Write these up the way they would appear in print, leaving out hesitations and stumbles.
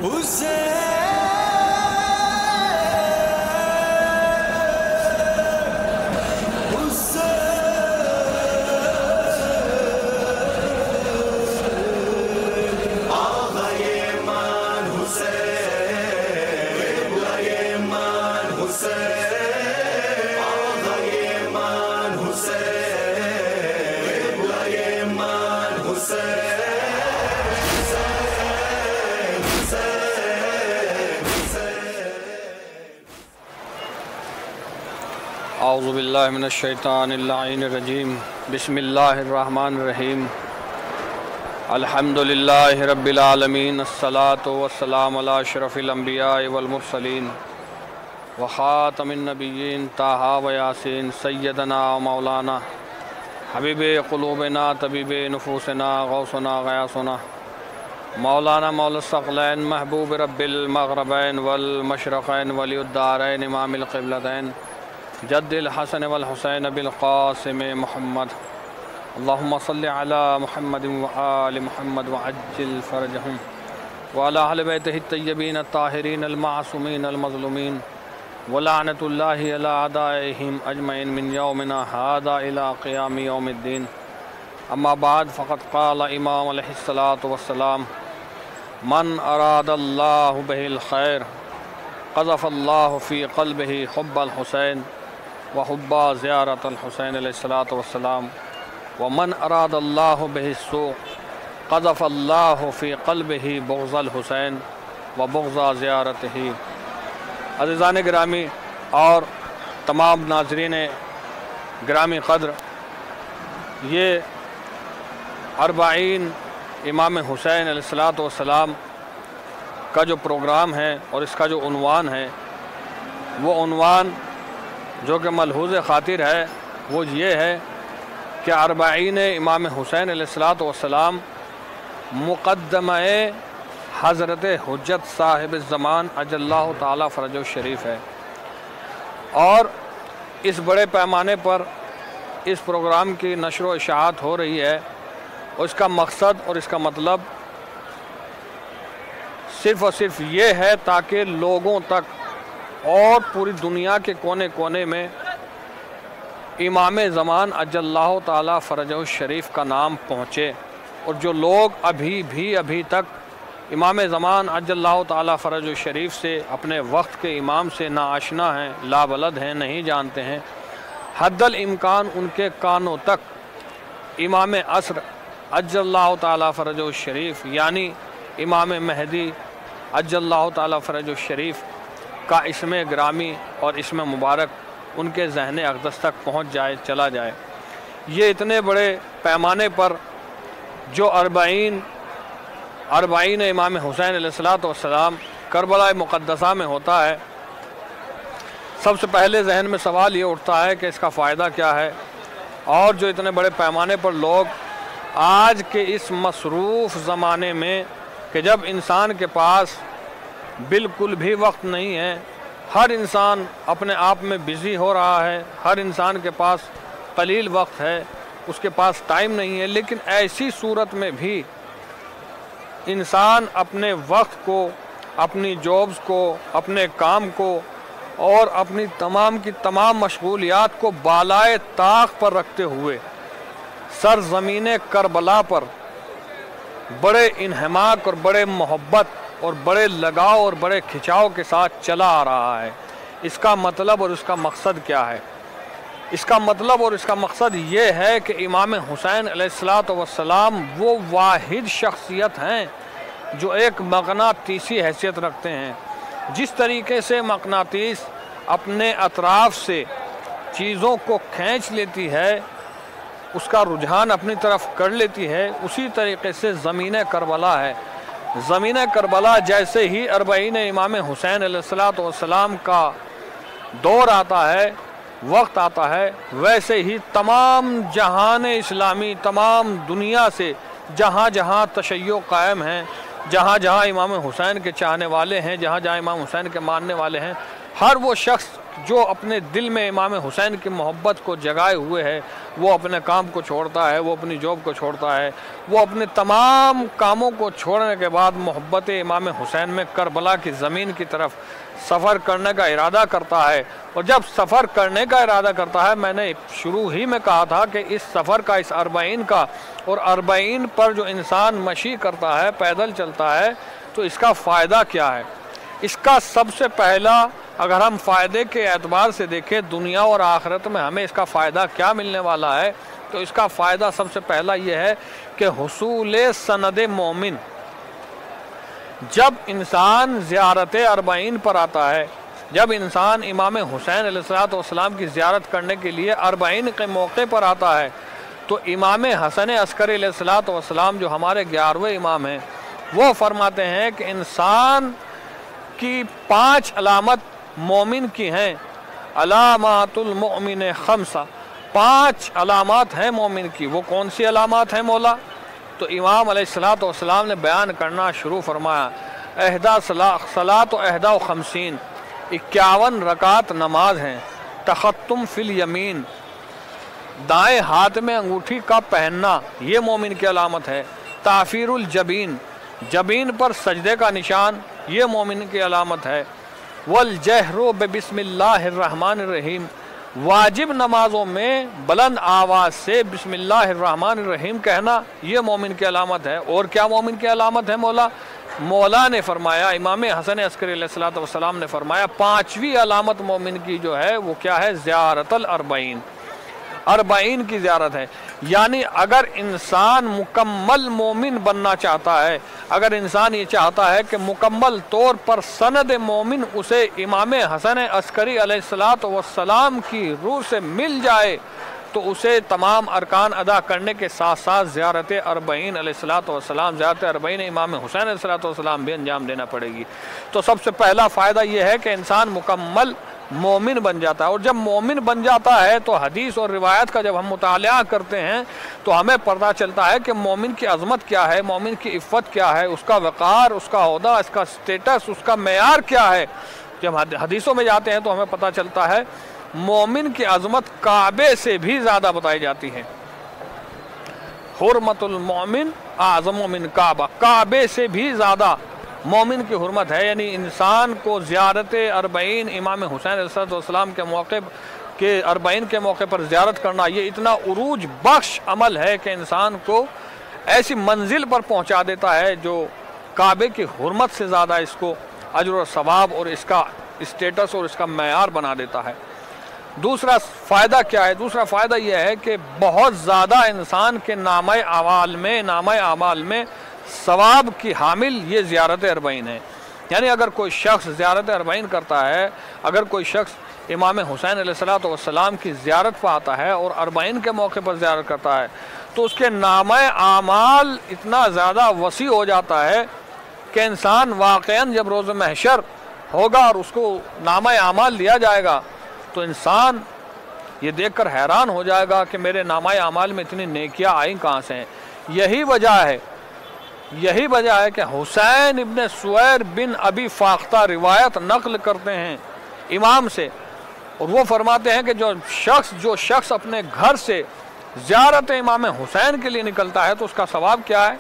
اعوذ باللہ من الشیطان اللعین الرجیم بسم اللہ الرحمن الرحیم الحمدللہ رب العالمین الصلاة والسلام علی اشرف الانبیاء والمرسلین وخاتم النبیین طٰہٰ و یاسین سیدنا و مولانا حبیب قلوبنا طبیب نفوسنا غوثنا غیاثنا مولانا مولا الثقلین محبوب رب المغربین والمشرقین ولی الدارین امام القبلتین جد الحسن والحسین بالقاسم محمد اللہم صلی علی محمد وآل محمد وعجل فرجہم وعلی اہل بیتہ الطیبین الطاہرین المعصومین المظلومین ولعنت اللہ علی اعدائہم اجمعین من یومنا ھذا الی قیام یوم الدین اما بعد فقد قال امام علیہ الصلاۃ والسلام من اراد اللہ بہ الخیر قذف اللہ فی قلبہ حب الحسین وحب زیارت الحسین علیہ الصلاۃ والسلام ومن اراد اللہ بہ السوء قذف اللہ فی قلبہ بغض الحسین وبغض زیارتہ۔ عزیزان گرامی اور تمام ناظرین گرامی قدر، یہ 40 امام حسین علیہ الصلاۃ والسلام کا جو پروگرام ہے اور اس کا جو عنوان ہے، وہ عنوان جو کہ ملحوظ خاطر ہے وہ یہ ہے کہ 40 امام حسین علیہ الصلاۃ والسلام مقدمہ حضرت حجت صاحب الزمان عجل اللہ تعالیٰ فرجہ الشریف ہے، اور اس بڑے پیمانے پر اس پروگرام کی نشر و اشاعت ہو رہی ہے، اور اس کا مقصد اور اس کا مطلب صرف اور صرف یہ ہے تاکہ لوگوں تک اور پوری دنیا کے کونے کونے میں امام زمان عجل اللہ تعالیٰ فرجہ الشریف کا نام پہنچے، اور جو لوگ ابھی تک امام زمان عجل اللہ تعالیٰ فرجہ الشریف سے اپنے وقت کے امام سے ناآشنا ہیں، لابلد ہیں، نہیں جانتے ہیں، حد الامکان ان کے کانوں تک امام عصر عجل اللہ تعالیٰ فرجہ الشریف یعنی امام مہدی عجل اللہ تعالیٰ فرجہ الشریف کا اسم گرامی اور اسم مبارک ان کے ذہن اقدس تک پہنچ جائے، چلا جائے۔ یہ اتنے بڑے پیمانے پر جو 40 امام حسین علیہ الصلاۃ والسلام کربلا مقدسہ میں ہوتا ہے، سب سے پہلے ذہن میں سوال یہ اٹھتا ہے کہ اس کا فائدہ کیا ہے، اور جو اتنے بڑے پیمانے پر لوگ آج کے اس مصروف زمانے میں کہ جب انسان کے پاس بالکل بھی وقت نہیں ہے، ہر انسان اپنے آپ میں بزی ہو رہا ہے، ہر انسان کے پاس قلیل وقت ہے، اس کے پاس ٹائم نہیں ہے، لیکن ایسی صورت میں بھی انسان اپنے وقت کو، اپنی جابز کو، اپنے کام کو اور اپنی تمام کی تمام مشغولیات کو بالائے طاق پر رکھتے ہوئے سرزمین کربلا پر بڑے انہماک اور بڑے محبت اور بڑے لگاؤ اور بڑے کھچاؤ کے ساتھ چلا آ رہا ہے۔ اس کا مطلب اور اس کا مقصد کیا ہے؟ اس کا مطلب اور اس کا مقصد یہ ہے کہ امام حسین علیہ الصلاۃ والسلام وہ واحد شخصیت ہیں جو ایک مغناطیسی حیثیت رکھتے ہیں۔ جس طریقے سے مغناطیس اپنے اطراف سے چیزوں کو کھینچ لیتی ہے، اس کا رجحان اپنی طرف کر لیتی ہے، اسی طریقے سے زمین کربلا ہے۔ زمین کربلا جیسے ہی 40 امام حسین علیہ الصلاۃ والسلام کا دور آتا ہے، وقت آتا ہے، ویسے ہی تمام جہان اسلامی، تمام دنیا سے جہاں جہاں تشیع قائم ہیں، جہاں جہاں امام حسین کے چاہنے والے ہیں، جہاں جہاں امام حسین کے ماننے والے ہیں، ہر وہ شخص جو اپنے دل میں امام حسین کی محبت کو جگائے ہوئے ہے وہ اپنے کام کو چھوڑتا ہے، وہ اپنی جاب کو چھوڑتا ہے، وہ اپنے تمام کاموں کو چھوڑنے کے بعد محبت امام حسین میں کربلا کی زمین کی طرف سفر کرنے کا ارادہ کرتا ہے۔ اور جب سفر کرنے کا ارادہ کرتا ہے، میں نے شروع ہی میں کہا تھا کہ اس سفر کا، اس 40 کا، اور 40 پر جو انسان مشی کرتا ہے، پیدل چلتا ہے، تو اس کا فائدہ کیا ہے؟ اس کا سب سے پہلا، اگر ہم فائدے کے اعتبار سے دیکھیں دنیا اور آخرت میں ہمیں اس کا فائدہ کیا ملنے والا ہے، تو اس کا فائدہ سب سے پہلا یہ ہے کہ حصول سند مومن۔ جب انسان زیارت 40 پر آتا ہے، جب انسان امام حسین علیہ السلام کی زیارت کرنے کے لیے 40 کے موقع پر آتا ہے، تو امام حسن عسکری علیہ السلام جو ہمارے 11ویں امام ہیں، وہ فرماتے ہیں کہ انسان کی 5 علامت مومن کی ہیں۔ علامات المؤمن 5، 5 علامات ہیں مومن کی۔ وہ کون سی علامات ہیں مولا؟ تو امام علیہ السلام نے بیان کرنا شروع فرمایا، صلاۃ 51، 51 رکعت نماز ہیں۔ تختم فی الیمین، دائیں ہاتھ میں انگوٹھی کا پہننا، یہ مومن کی علامت ہے۔ تعفیر الجبین، جبین پر سجدے کا نشان، یہ مومن کی علامت ہے۔ والجہر بسم اللہ الرحمن الرحیم، واجب نمازوں میں بلند آواز سے بسم اللہ الرحمن الرحیم کہنا، یہ مومن کی علامت ہے۔ اور کیا مومن کی علامت ہے مولا نے فرمایا، امام حسن عسکری علیہ السلام نے فرمایا، 5ویں علامت مومن کی جو ہے وہ کیا ہے؟ زیارت 40 کی زیارت ہے۔ یعنی اگر انسان مکمل مومن بننا چاہتا ہے، اگر انسان یہ چاہتا ہے کہ مکمل طور پر سند مومن اسے امام حسن عسکری علیہ السلام کی روح سے مل جائے، تو اسے تمام ارکان ادا کرنے کے ساتھ ساتھ زیارت 40 علیہ السلام، زیارت 40 امام حسین علیہ السلام بھی انجام دینا پڑے گی۔ تو سب سے پہلا فائدہ یہ ہے کہ انسان مکمل مومن بن جاتا ہے۔ اور جب مومن بن جاتا ہے تو حدیث اور روایت کا جب ہم مطالعہ کرتے ہیں تو ہمیں پتہ چلتا ہے کہ مومن کی عظمت کیا ہے، مومن کی عفت کیا ہے، اس کا وقار، اس کا عہدہ، اس کا سٹیٹس، اس کا معیار کیا ہے۔ جب حدیثوں میں جاتے ہیں تو ہمیں پتہ چلتا ہے مومن کی عظمت کعبے سے بھی زیادہ بتائی جاتی ہے۔ حرمت المومن اعظم من کعبہ، کعبے سے بھی زیادہ مومن کی حرمت ہے۔ یعنی انسان کو زیارت 40 امام حسین علیہ السلام کے موقع کے 40 کے موقع پر زیارت کرنا، یہ اتنا عروج بخش عمل ہے کہ انسان کو ایسی منزل پر پہنچا دیتا ہے جو کعبے کی حرمت سے زیادہ اس کو اجر و ثواب اور اس کا اسٹیٹس اور اس کا معیار بنا دیتا ہے۔ دوسرا فائدہ کیا ہے؟ دوسرا فائدہ یہ ہے کہ بہت زیادہ انسان کے نامہ اعمال میں ثواب کی حامل یہ زیارت 40 ہے۔ یعنی اگر کوئی شخص زیارت 40 کرتا ہے، اگر کوئی شخص امام حسین علیہ السلام کی زیارت پہ آتا ہے اور 40 کے موقع پر زیارت کرتا ہے، تو اس کے نامہ اعمال اتنا زیادہ وسیع ہو جاتا ہے کہ انسان واقعاً جب روز محشر ہوگا اور اس کو نامہ اعمال دیا جائے گا تو انسان یہ دیکھ کر حیران ہو جائے گا کہ میرے نامہ اعمال میں اتنی نیکیاں آئیں کہاں سے ہیں۔ یہی وجہ ہے کہ حسین ابن سویر بن ابی فاختہ روایت نقل کرتے ہیں امام سے، اور وہ فرماتے ہیں کہ جو شخص اپنے گھر سے زیارت امام حسین کے لیے نکلتا ہے تو اس کا ثواب کیا ہے؟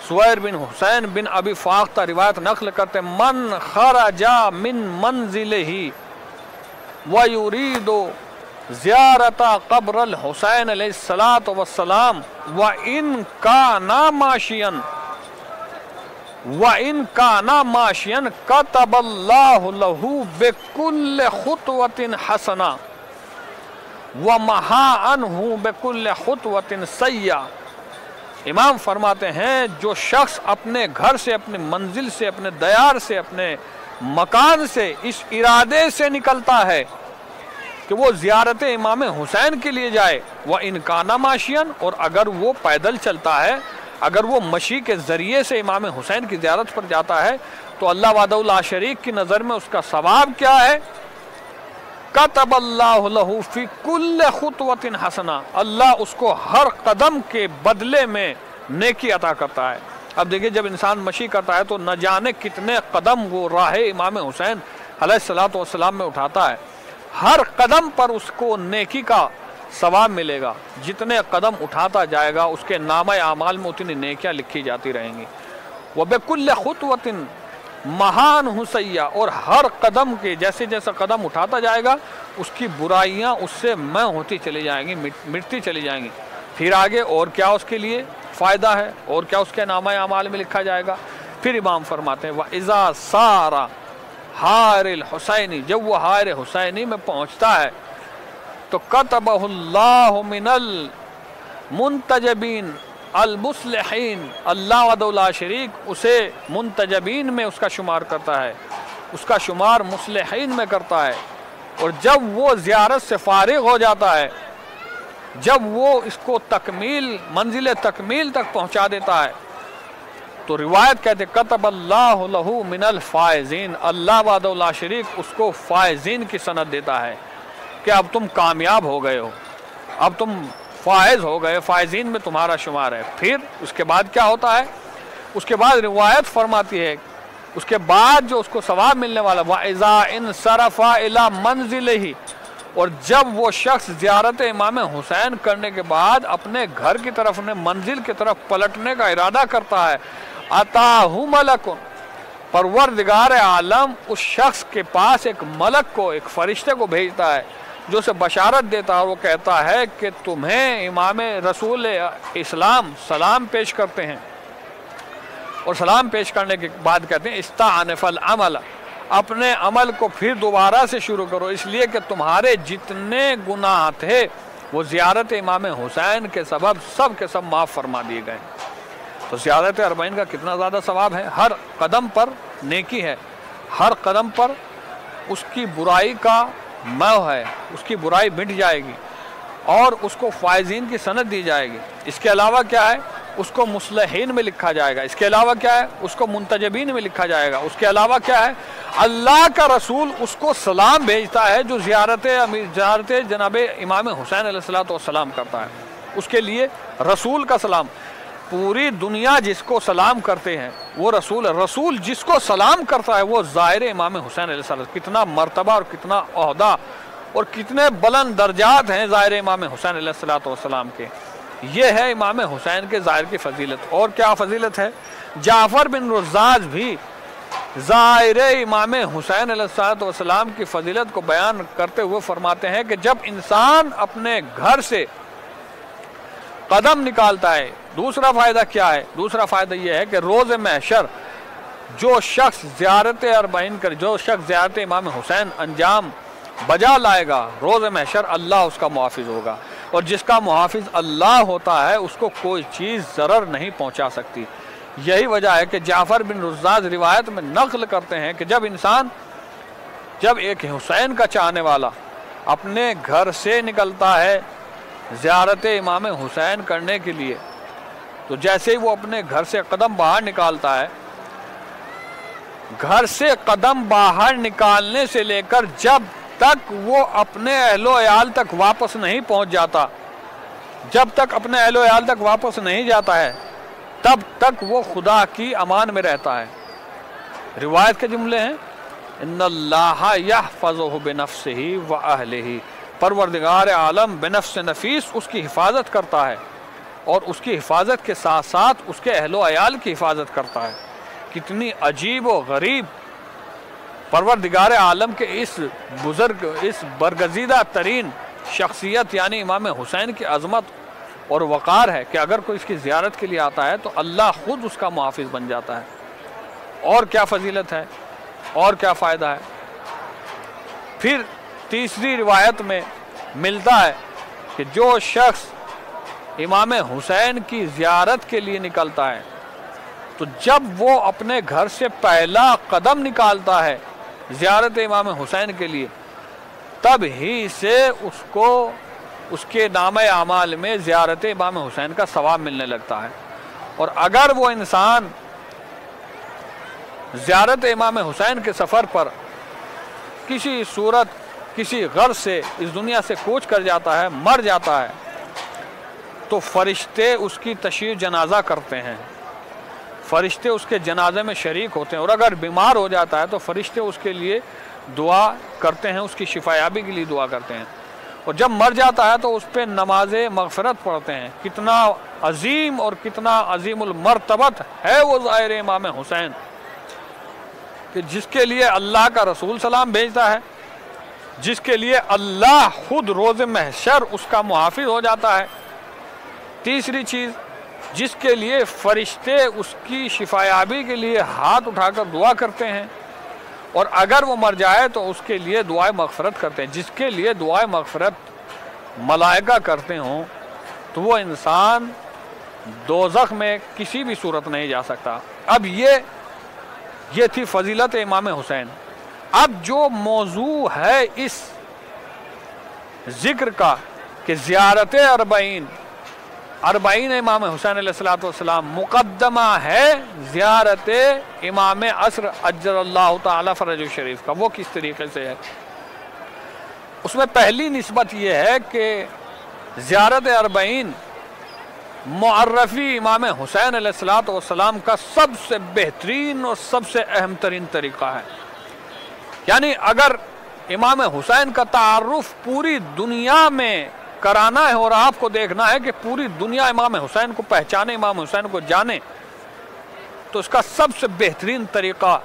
سویر بن حسین بن ابی فاختہ روایت نقل کرتے ہیں، من خرج من منزلہ وَيُرِيدُ زِيَارَةَ قَبْرَ الْحُسَيْنِ علیہ السلام وَإِنْ كَانَ مَاشِيًا كَتَبَ اللَّهُ لَهُ بِكُلِّ خُطْوَةٍ حَسَنَةٍ وَمَحَا عَنْهُ بِكُلِّ خُطْوَةٍ سَيِّئَةٍ۔ امام فرماتے ہیں جو شخص اپنے گھر سے، اپنے منزل سے، اپنے دیار سے، اپنے مکان سے اس ارادے سے نکلتا ہے کہ وہ زیارت امام حسین کے لیے جائے، وَإِنْ كَانَ مَاشِيًا، اور اگر وہ پیدل چلتا ہے، اگر وہ مشی کے ذریعے سے امام حسین کی زیارت پر جاتا ہے، تو اللہ وحدہ لا شریک کی نظر میں اس کا ثواب کیا ہے؟ کتب اللہ لہ فی کل خطوۃ حسنہ، اللہ اس کو ہر قدم کے بدلے میں نیکی عطا کرتا ہے۔ اب دیکھیں جب انسان مشی کرتا ہے تو نہ جانے کتنے قدم وہ راہ امام حسین علیہ السلام میں اٹھاتا ہے، ہر قدم پر اس کو نیکی کا ثواب ملے گا، جتنے قدم اٹھاتا جائے گا اس کے نامہ اعمال میں اتنی نیکیاں لکھی جاتی رہیں گی۔ وَبِكُلِّ خُطْوَةٍ مہان حسیہ، اور ہر قدم کے جیسے جیسا قدم اٹھاتا جائے گا اس کی برائیاں اس سے میں ہوتی چلی جائیں گی، مٹتی چلی جائیں گی۔ پھر آگے اور کیا اس کے لیے فائدہ ہے، اور کیا اس کے نامہ اعمال میں لکھا جائے گا؟ پھر امام فرماتے ہیں وَإِذَا سَارَ حائر الحسینی، جب وہ حائر حسینی میں پہنچتا ہے تو کتبہ اللہ من المنتجبین المصلحین، اللہ وحدہ لا شریک اسے منتجبین میں اس کا شمار کرتا ہے، اس کا شمار مصلحین میں کرتا ہے۔ اور جب وہ زیارت سے فارغ ہو جاتا ہے، جب وہ اس کو تکمیل منزل تکمیل تک پہنچا دیتا ہے تو روایت کہتے کتب اللہ لہ من الفائزین، اللہ وحدہ لا شریک اس کو فائزین کی سند دیتا ہے کہ اب تم کامیاب ہو گئے ہو، اب تم فائز ہو گئے، فائزین میں تمہارا شمار ہے۔ پھر اس کے بعد کیا ہوتا ہے؟ اس کے بعد روایت فرماتی ہے اس کے بعد جو اس کو ثواب ملنے والا وَإِذَا انصرف إِلَى مَنزِلِهِ، اور جب وہ شخص زیارت امام حسین کرنے کے بعد اپنے گھر کی طرف منزل کی طرف پلٹنے کا ارادہ کرتا ہے أَتَاهُ مَلَكٌ، پروردگار عالم اس شخص کے پاس ایک ملک کو، ایک فرشتے کو بھیجتا ہے جو اسے بشارت دیتا ہے، اور وہ کہتا ہے کہ تمہیں امام رسول اسلام سلام پیش کرتے ہیں، اور سلام پیش کرنے کے بعد کہتے ہیں استعنف العمل، اپنے عمل کو پھر دوبارہ سے شروع کرو، اس لیے کہ تمہارے جتنے گناہ تھے وہ زیارت امام حسین کے سبب سب کے سب معاف فرما دیے گئے۔ تو زیارت اربعین کا کتنا زیادہ ثواب ہے، ہر قدم پر نیکی ہے، ہر قدم پر اس کی برائی کا محو ہے، اس کی برائی مٹ جائے گی اور اس کو فائزین کی سند دی جائے گی۔ اس کے علاوہ کیا ہے؟ اس کو مصلحین میں لکھا جائے گا۔ اس کے علاوہ کیا ہے؟ اس کو منتجبین میں لکھا جائے گا۔ اس کے علاوہ کیا ہے؟ اللہ کا رسول اس کو سلام بھیجتا ہے جو زیارت جناب امام حسین علیہ السلام کرتا ہے، اس کے لیے رسول کا سلام۔ پوری دنیا جس کو سلام کرتے ہیں وہ رسول ہے، رسول جس کو سلام کرتا ہے وہ زائر امام حسین علیہ السلام۔ کتنا مرتبہ اور کتنا عہدہ اور کتنے بلند درجات ہیں زائر امام حسین علیہ السلام کے۔ یہ ہے امام حسین کے زائر کی فضیلت۔ اور کیا فضیلت ہے؟ جعفر بن رزاز بھی زائر امام حسین علیہ السلام کی فضیلت کو بیان کرتے ہوئے فرماتے ہیں کہ جب انسان اپنے گھر سے قدم نکالتا ہے، دوسرا فائدہ کیا ہے؟ دوسرا فائدہ یہ ہے کہ روز محشر جو شخص زیارت اربعین کر، جو شخص زیارت امام حسین انجام بجا لائے گا، روز محشر اللہ اس کا محافظ ہوگا، اور جس کا محافظ اللہ ہوتا ہے اس کو کوئی چیز ضرر نہیں پہنچا سکتی۔ یہی وجہ ہے کہ جعفر بن رزاز روایت میں نقل کرتے ہیں کہ جب ایک حسین کا چاہنے والا اپنے گھر سے نکلتا ہے زیارت امام حسین کرنے کے لیے، تو جیسے ہی وہ اپنے گھر سے قدم باہر نکالتا ہے، گھر سے قدم باہر نکالنے سے لے کر جب تک وہ اپنے اہل و عیال تک واپس نہیں پہنچ جاتا، جب تک اپنے اہل و عیال تک واپس نہیں جاتا ہے تب تک وہ خدا کی امان میں رہتا ہے۔ روایت کے جملے ہیں ان اللہ یحفظہ بنفسہ واہلہ، پروردگار عالم بنفس نفیس اس کی حفاظت کرتا ہے، اور اس کی حفاظت کے ساتھ ساتھ اس کے اہل و عیال کی حفاظت کرتا ہے۔ کتنی عجیب و غریب پروردگار عالم کے اس بزرگ، اس برگزیدہ ترین شخصیت یعنی امام حسین کی عظمت اور وقار ہے کہ اگر کوئی اس کی زیارت کے لیے آتا ہے تو اللہ خود اس کا محافظ بن جاتا ہے۔ اور کیا فضیلت ہے، اور کیا فائدہ ہے؟ پھر تیسری روایت میں ملتا ہے کہ جو شخص امام حسین کی زیارت کے لیے نکلتا ہے تو جب وہ اپنے گھر سے پہلا قدم نکالتا ہے زیارت امام حسین کے لیے، تب ہی سے اس کو اس کے نامہ اعمال میں زیارت امام حسین کا ثواب ملنے لگتا ہے۔ اور اگر وہ انسان زیارت امام حسین کے سفر پر کسی صورت کسی غرض سے اس دنیا سے کوچ کر جاتا ہے، مر جاتا ہے، تو فرشتے اس کی تشییع جنازہ کرتے ہیں، فرشتے اس کے جنازے میں شریک ہوتے ہیں، اور اگر بیمار ہو جاتا ہے تو فرشتے اس کے لیے دعا کرتے ہیں، اس کی شفا یابی کے لیے دعا کرتے ہیں، اور جب مر جاتا ہے تو اس پہ نماز مغفرت پڑھتے ہیں۔ کتنا عظیم اور کتنا عظیم المرتبت ہے وہ ظاہر امام حسین کہ جس کے لیے اللہ کا رسول سلام بھیجتا ہے، جس کے لیے اللہ خود روز محشر اس کا محافظ ہو جاتا ہے۔ تیسری چیز، جس کے لیے فرشتے اس کی شفا یابی کے لیے ہاتھ اٹھا کر دعا کرتے ہیں، اور اگر وہ مر جائے تو اس کے لیے دعائے مغفرت کرتے ہیں۔ جس کے لیے دعائے مغفرت ملائکہ کرتے ہوں تو وہ انسان دوزخ میں کسی بھی صورت نہیں جا سکتا۔ اب یہ تھی فضیلت امام حسین۔ اب جو موضوع ہے اس ذکر کا کہ زیارت اربعین امام حسین علیہ السلام مقدمہ ہے زیارت امام عصر عجل اللہ تعالی فرجہ شریف کا، وہ کس طریقے سے ہے؟ اس میں پہلی نسبت یہ ہے کہ زیارت اربعین معرفی امام حسین علیہ السلام کا سب سے بہترین اور سب سے اہم ترین طریقہ ہے۔ یعنی اگر امام حسین کا تعارف پوری دنیا میں کرانا ہے اور آپ کو دیکھنا ہے کہ پوری دنیا امام حسین کو پہچانے، امام حسین کو جانے، تو اس کا سب سے بہترین طریقہ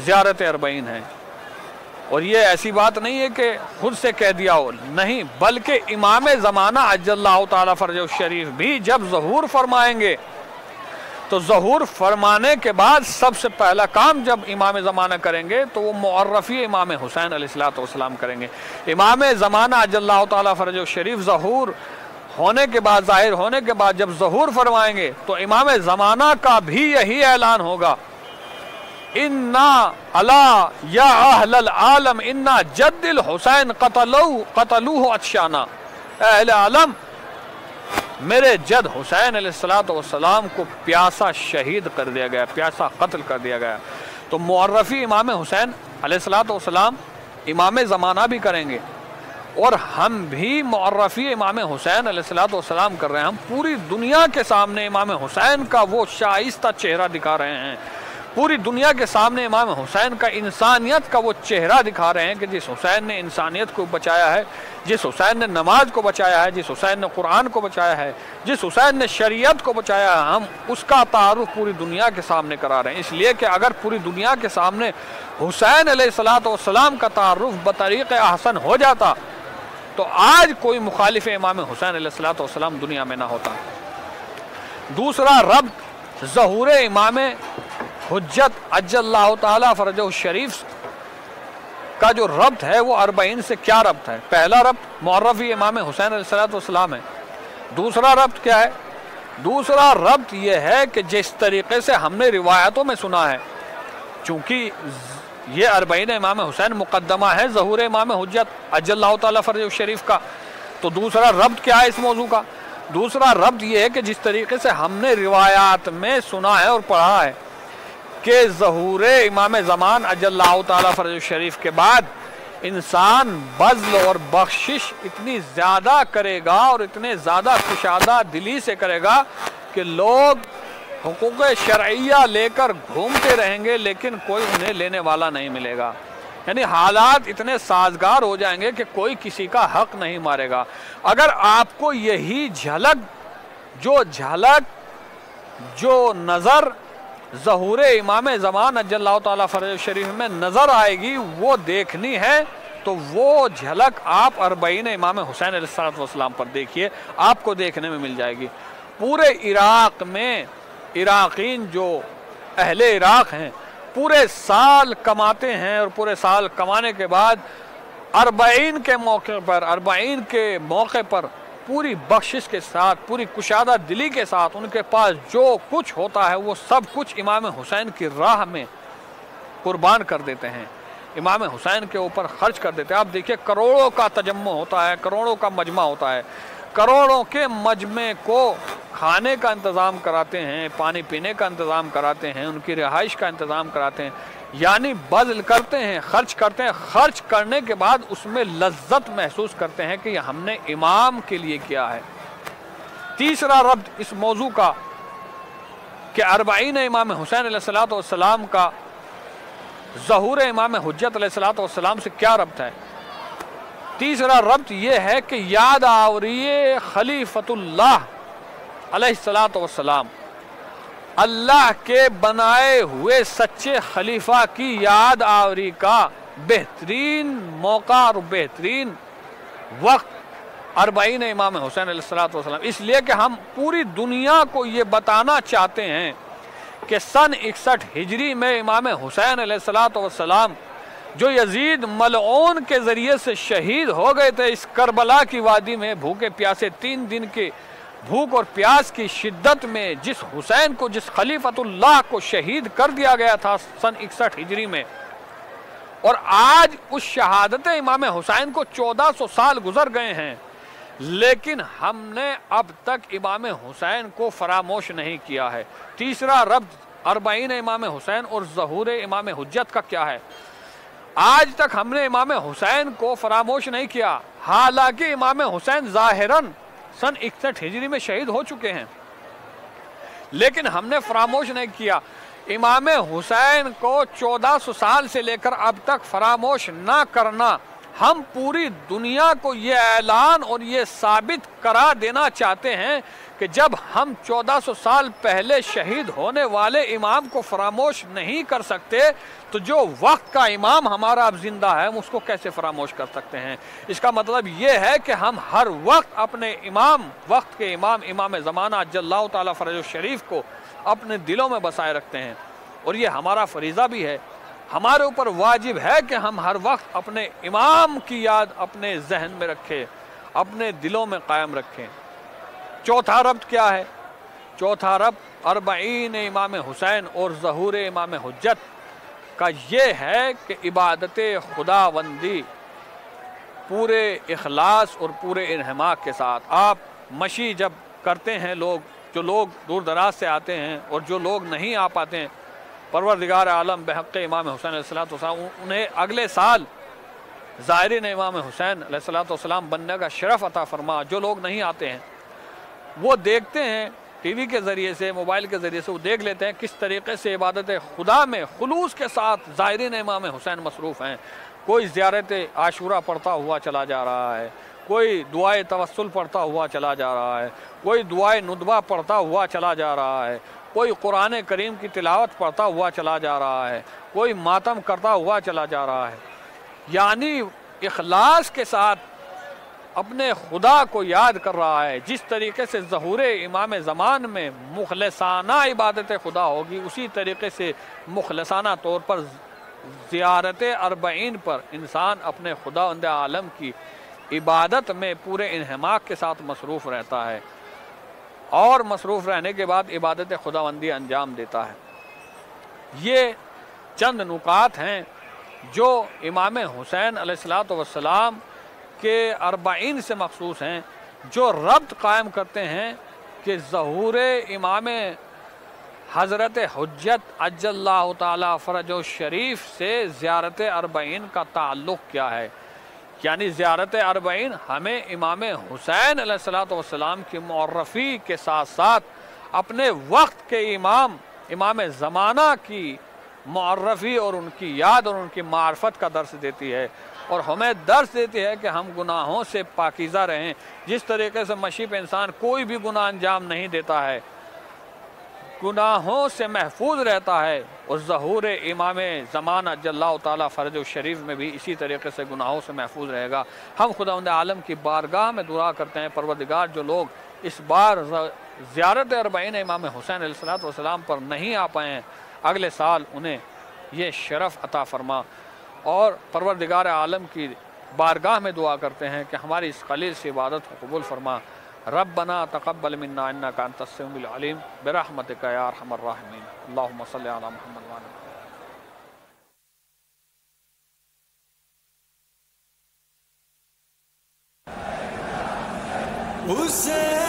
زیارت اربعین ہے۔ اور یہ ایسی بات نہیں ہے کہ خود سے کہہ دیا ہو، نہیں، بلکہ امام زمانہ عجل اللہ تعالی فرجہ الشریف بھی جب ظہور فرمائیں گے تو ظہور فرمانے کے بعد سب سے پہلا کام جب امام زمانہ کریں گے تو وہ معرفی امام حسین علیہ السلام کریں گے۔ امام زمانہ عجل اللہ تعالی فرجہ الشریف ظہور ہونے کے بعد، ظاہر ہونے کے بعد جب ظہور فرمائیں گے تو امام زمانہ کا بھی یہی اعلان ہوگا، اِنَّا عَلَا یا اہل العالم اِنَّا جد الحسین قتلوہ عطشانا، اہل عالم میرے جد حسین علیہ السلام کو پیاسا شہید کر دیا گیا، پیاسا قتل کر دیا گیا۔ تو معرفی امام حسین علیہ السلام امام زمانہ بھی کریں گے، اور ہم بھی معرفی امام حسین علیہ السلام کر رہے ہیں۔ ہم پوری دنیا کے سامنے امام حسین کا وہ شائستہ چہرہ دکھا رہے ہیں، پوری دنیا کے سامنے امام حسین کا انسانیت کا وہ چہرہ دکھا رہے ہیں کہ جس حسین نے انسانیت کو بچایا ہے، جس حسین نے نماز کو بچایا ہے، جس حسین نے قرآن کو بچایا ہے، جس حسین نے شریعت کو بچایا ہے، ہم اس کا تعارف پوری دنیا کے سامنے کرا رہے ہیں۔ اس لیے کہ اگر پوری دنیا کے سامنے حسین علیہ السلام کا تعارف بطریق احسن ہو جاتا تو آج کوئی مخالف امام حسین علیہ السلام دنیا میں نہ ہوتا۔ دوسرا ربط ظہور امام حجت عجل اللہ تعالی فرجہ الشریف کا جو ربط ہے وہ اربعین سے کیا ربط ہے؟ پہلا ربط معرفی امام حسین علیہ السلام ہے۔ دوسرا ربط کیا ہے؟ دوسرا ربط یہ ہے کہ جس طریقے سے ہم نے روایتوں میں سنا ہے، چونکہ یہ اربعین امام حسین مقدمہ ہے ظہور امام حجت عجل اللہ تعالی فرجہ الشریف کا، تو دوسرا ربط کیا ہے اس موضوع کا؟ دوسرا ربط یہ ہے کہ جس طریقے سے ہم نے روایات میں سنا ہے اور پڑھا ہے کہ ظہور امام زمان عجل اللہ تعالی فرجہ الشریف کے بعد انسان بذل اور بخشش اتنی زیادہ کرے گا اور اتنے زیادہ کشادہ دلی سے کرے گا کہ لوگ حقوق شرعیہ لے کر گھومتے رہیں گے لیکن کوئی انہیں لینے والا نہیں ملے گا۔ یعنی حالات اتنے سازگار ہو جائیں گے کہ کوئی کسی کا حق نہیں مارے گا۔ اگر آپ کو یہی جو نظر ظہور امام زمان عجل اللہ تعالیٰ فرجہ شریف میں نظر آئے گی وہ دیکھنی ہے تو وہ جھلک آپ اربعین امام حسین علیہ السلام پر دیکھیے، آپ کو دیکھنے میں مل جائے گی۔ پورے عراق میں عراقین جو اہل عراق ہیں پورے سال کماتے ہیں، اور پورے سال کمانے کے بعد اربعین کے موقع پر پوری بخشش کے ساتھ، پوری کشادہ دلی کے ساتھ ان کے پاس جو کچھ ہوتا ہے وہ سب کچھ امام حسین کی راہ میں قربان کر دیتے ہیں، امام حسین کے اوپر خرچ کر دیتے ہیں۔ آپ دیکھیے کروڑوں کا تجمع ہوتا ہے، کروڑوں کا مجمع ہوتا ہے، کروڑوں کے مجمع کو کھانے کا انتظام کراتے ہیں، پانی پینے کا انتظام کراتے ہیں، ان کی رہائش کا انتظام کراتے ہیں، یعنی بذل کرتے ہیں، خرچ کرتے ہیں۔ خرچ کرنے کے بعد اس میں لذت محسوس کرتے ہیں کہ یہ ہم نے امام کے لیے کیا ہے۔ تیسرا ربط اس موضوع کا کہ اربعین امام حسین علیہ السلام کا ظہور امام حجت علیہ السلام سے کیا ربط ہے؟ تیسرا ربط یہ ہے کہ یاد آوری خلیفۃ اللہ علیہ السلام، اللہ کے بنائے ہوئے سچے خلیفہ کی یاد آوری کا بہترین موقع اور بہترین وقت اربعین امام حسین علیہ السلام، اس لیے کہ ہم پوری دنیا کو یہ بتانا چاہتے ہیں کہ سن 61 ہجری میں امام حسین علیہ السلام جو یزید ملعون کے ذریعے سے شہید ہو گئے تھے اس کربلا کی وادی میں بھوکے پیاسے، 3 دن کے بھوک اور پیاس کی شدت میں جس حسین کو، جس خلیفۃ اللہ کو شہید کر دیا گیا تھا سن 61 ہجری میں، اور آج اس شہادت امام حسین کو 1400 سال گزر گئے ہیں، لیکن ہم نے اب تک امام حسین کو فراموش نہیں کیا ہے۔ تیسرا ربط اربعین امام حسین اور ظہور امام حجت کا کیا ہے؟ آج تک ہم نے امام حسین کو فراموش نہیں کیا، حالانکہ امام حسین ظاہراً سن 61 ہجری میں شہید ہو چکے ہیں، لیکن ہم نے فراموش نہیں کیا۔ امام حسین کو 1400 سال سے لے کر اب تک فراموش نہ کرنا، ہم پوری دنیا کو یہ اعلان اور یہ ثابت کرا دینا چاہتے ہیں کہ جب ہم 1400 سال پہلے شہید ہونے والے امام کو فراموش نہیں کر سکتے تو جو وقت کا امام ہمارا اب زندہ ہے ہم اس کو کیسے فراموش کر سکتے ہیں؟ اس کا مطلب یہ ہے کہ ہم ہر وقت اپنے امام، وقت کے امام، امام زمانہ عجل اللہ تعالیٰ فرجہ الشریف کو اپنے دلوں میں بسائے رکھتے ہیں، اور یہ ہمارا فریضہ بھی ہے، ہمارے اوپر واجب ہے کہ ہم ہر وقت اپنے امام کی یاد اپنے ذہن میں رکھیں، اپنے دلوں میں قائم رکھیں۔ چوتھا ربط کیا ہے؟ چوتھا ربط اربعین امام حسین اور ظہور امام حجت کا یہ ہے کہ عبادت خداوندی پورے اخلاص اور پورے انہماک کے ساتھ، آپ مشی جب کرتے ہیں جو لوگ دور دراز سے آتے ہیں اور جو لوگ نہیں آ پاتے ہیں، پروردگار عالم بحق امام حسین علیہ السلام انہیں اگلے سال زائرین امام حسین علیہ السلام بننے کا شرف عطا فرما۔ جو لوگ نہیں آتے ہیں وہ دیکھتے ہیں ٹی وی کے ذریعے سے، موبائل کے ذریعے سے، وہ دیکھ لیتے ہیں کس طریقے سے عبادت خدا میں خلوص کے ساتھ زائرین امام حسین مصروف ہیں۔ کوئی زیارت عاشورہ پڑھتا ہوا چلا جا رہا ہے، کوئی دعائے توسل پڑھتا ہوا چلا جا رہا ہے، کوئی دعائے ندبہ پڑھتا ہوا چلا جا رہا ہے، کوئی قرآن کریم کی تلاوت پڑھتا ہوا چلا جا رہا ہے، کوئی ماتم کرتا ہوا چلا جا رہا ہے، یعنی اخلاص کے ساتھ اپنے خدا کو یاد کر رہا ہے۔ جس طریقے سے ظہور امام زمان میں مخلصانہ عبادت خدا ہوگی، اسی طریقے سے مخلصانہ طور پر زیارت اربعین پر انسان اپنے خداوند عالم کی عبادت میں پورے انہماک کے ساتھ مصروف رہتا ہے، اور مصروف رہنے کے بعد عبادت خداوندی انجام دیتا ہے۔ یہ چند نکات ہیں جو امام حسین علیہ السلام کے اربعین سے مخصوص ہیں، جو ربط قائم کرتے ہیں کہ ظہور امام حضرت حجت عجل اللہ تعالیٰ فرجہ الشریف سے زیارت اربعین کا تعلق کیا ہے۔ یعنی زیارت اربعین ہمیں امام حسین علیہ السلام کی معرفی کے ساتھ ساتھ اپنے وقت کے امام زمانہ کی معرفی اور ان کی یاد اور ان کی معرفت کا درس دیتی ہے، اور ہمیں درس دیتی ہے کہ ہم گناہوں سے پاکیزہ رہیں۔ جس طریقے سے مشی پہ انسان کوئی بھی گناہ انجام نہیں دیتا ہے، گناہوں سے محفوظ رہتا ہے، اور ظہور امام زمانہ عجل اللہ تعالیٰ فرج الشریف میں بھی اسی طریقے سے گناہوں سے محفوظ رہے گا۔ ہم خداوند عالم کی بارگاہ میں دعا کرتے ہیں، پروردگار جو لوگ اس بار زیارت اربعین امام حسین علیہ السلام پر نہیں آ پائے ہیں، اگلے سال انہیں یہ شرف عطا فرما، اور پروردگار عالم کی بارگاہ میں دعا کرتے ہیں کہ ہماری اس قلیل سی عبادت کو قبول فرما۔ ربنا تقبل منا انک انت السمیع العلیم برحمتک یا ارحم الراحمین۔ اللہم صلی علی محمد وعلی حسین